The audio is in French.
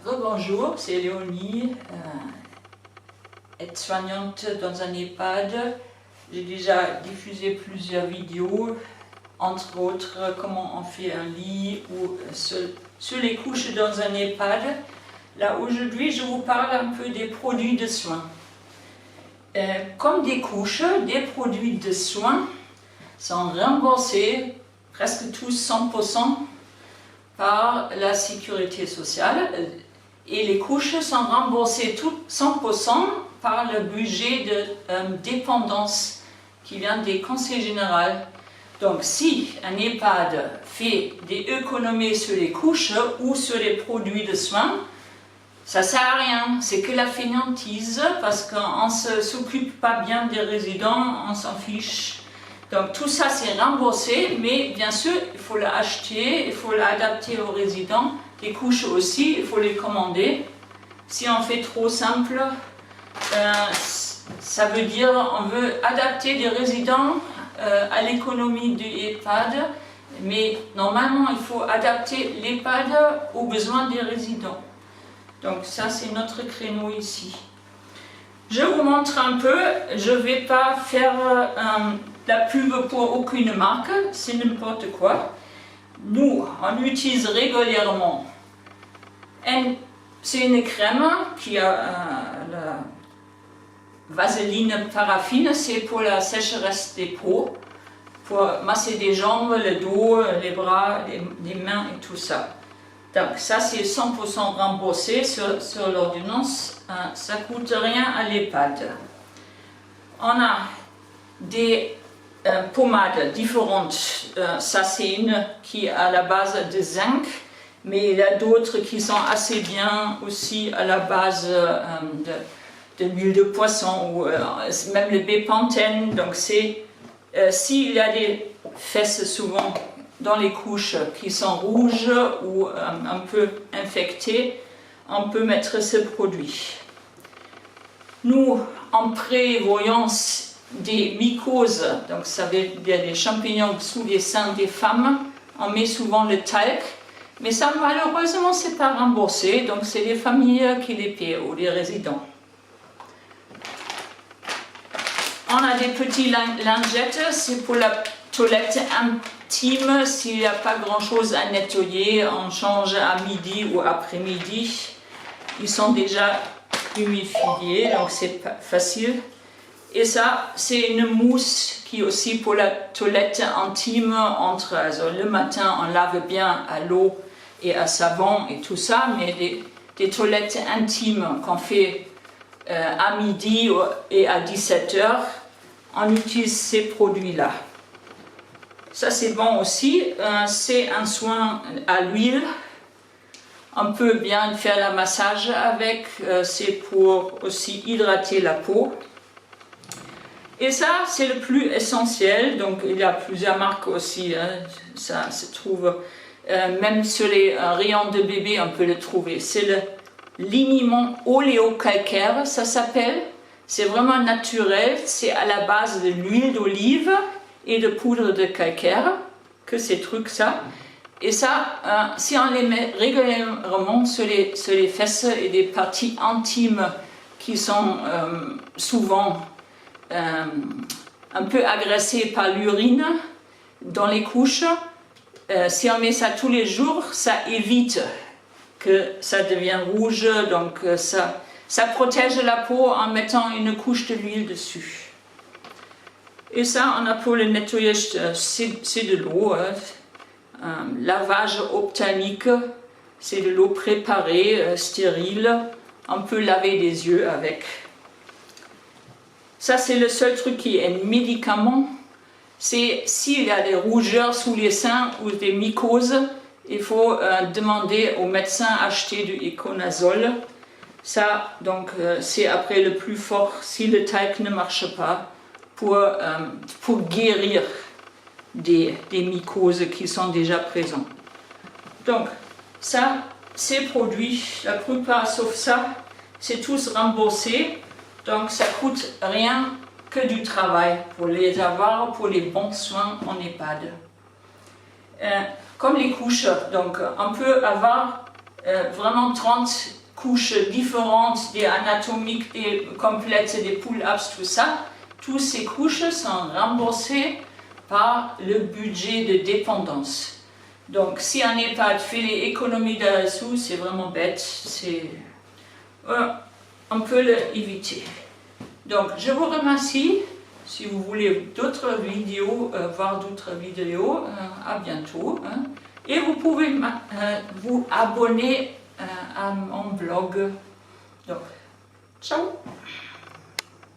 Bonjour, c'est Léonie, aide-soignante dans un EHPAD. J'ai déjà diffusé plusieurs vidéos, entre autres comment on fait un lit ou sur les couches dans un EHPAD. Là aujourd'hui, je vous parle un peu des produits de soins. Comme des couches, des produits de soins sont remboursés presque tous 100% par la sécurité sociale et les couches sont remboursées toutes 100% par le budget de dépendance qui vient des conseils généraux. Donc si un EHPAD fait des économies sur les couches ou sur les produits de soins, ça ne sert à rien, c'est que la fainéantise parce qu'on ne s'occupe pas bien des résidents, on s'en fiche. Donc tout ça c'est remboursé, mais bien sûr il faut l'acheter, il faut l'adapter aux résidents. Les couches aussi, il faut les commander. Si on fait trop simple, ça veut dire on veut adapter des résidents à l'économie du EHPAD, mais normalement il faut adapter l'EHPAD aux besoins des résidents. Donc ça c'est notre créneau ici. Je vous montre un peu, je ne vais pas faire la pub pour aucune marque, c'est n'importe quoi. Nous, on utilise régulièrement, c'est une crème qui a la vaseline paraffine, c'est pour la sécheresse des peaux, pour masser des jambes, le dos, les bras, les mains et tout ça. Donc ça c'est 100% remboursé sur l'ordonnance, ça ne coûte rien à l'EHPAD. On a des pommades différentes, ça c'est une qui est à la base de zinc, mais il y a d'autres qui sont assez bien aussi à la base de l'huile de poisson ou même le bépantène. Donc c'est s'il y a des fesses souvent dans les couches qui sont rouges ou un peu infectées, on peut mettre ce produit. Nous, en prévoyance des mycoses, donc ça veut dire des champignons sous les seins des femmes, on met souvent le talc, mais ça malheureusement c'est pas remboursé, donc c'est les familles qui les paient ou les résidents. On a des petits lingettes, c'est pour la toilette intime, s'il n'y a pas grand chose à nettoyer, on change à midi ou après-midi. Ils sont déjà humidifiés, donc c'est facile. Et ça, c'est une mousse qui est aussi pour la toilette intime. Le matin, on lave bien à l'eau et à savon et tout ça, mais des toilettes intimes qu'on fait à midi et à 17h, on utilise ces produits-là. Ça c'est bon aussi, c'est un soin à l'huile. On peut bien faire le massage avec, c'est pour aussi hydrater la peau. Et ça c'est le plus essentiel, donc il y a plusieurs marques aussi, ça se trouve, même sur les rayons de bébé on peut le trouver. C'est le liniment oléocalcaire, ça s'appelle. C'est vraiment naturel, c'est à la base de l'huile d'olive et de poudre de calcaire, que ces trucs ça. Et ça, si on les met régulièrement sur les fesses et des parties intimes qui sont souvent un peu agressées par l'urine dans les couches, si on met ça tous les jours, ça évite que ça devienne rouge, donc ça protège la peau en mettant une couche de l'huile dessus. Et ça, on a pour le nettoyage, c'est de l'eau. Lavage ophtalmique, c'est de l'eau préparée, stérile. On peut laver les yeux avec. Ça, c'est le seul truc qui est un médicament. C'est s'il y a des rougeurs sous les seins ou des mycoses, il faut demander au médecin d'acheter du Iconazole. Ça, donc, c'est après le plus fort si le talc ne marche pas pour guérir des mycoses qui sont déjà présents. Donc, ça, ces produits, la plupart sauf ça, c'est tous remboursé. Donc, ça coûte rien que du travail pour les avoir, pour les bons soins en EHPAD. Comme les couches, donc on peut avoir vraiment 30 couches différentes, des anatomiques, des complètes, des pull-ups, tout ça. Toutes ces couches sont remboursées par le budget de dépendance. Donc, si un EHPAD fait les économies là-dessous, c'est vraiment bête. On peut l'éviter. Donc, je vous remercie. Si vous voulez d'autres vidéos, voir d'autres vidéos, à bientôt. Et vous pouvez vous abonner à mon blog. Donc, ciao!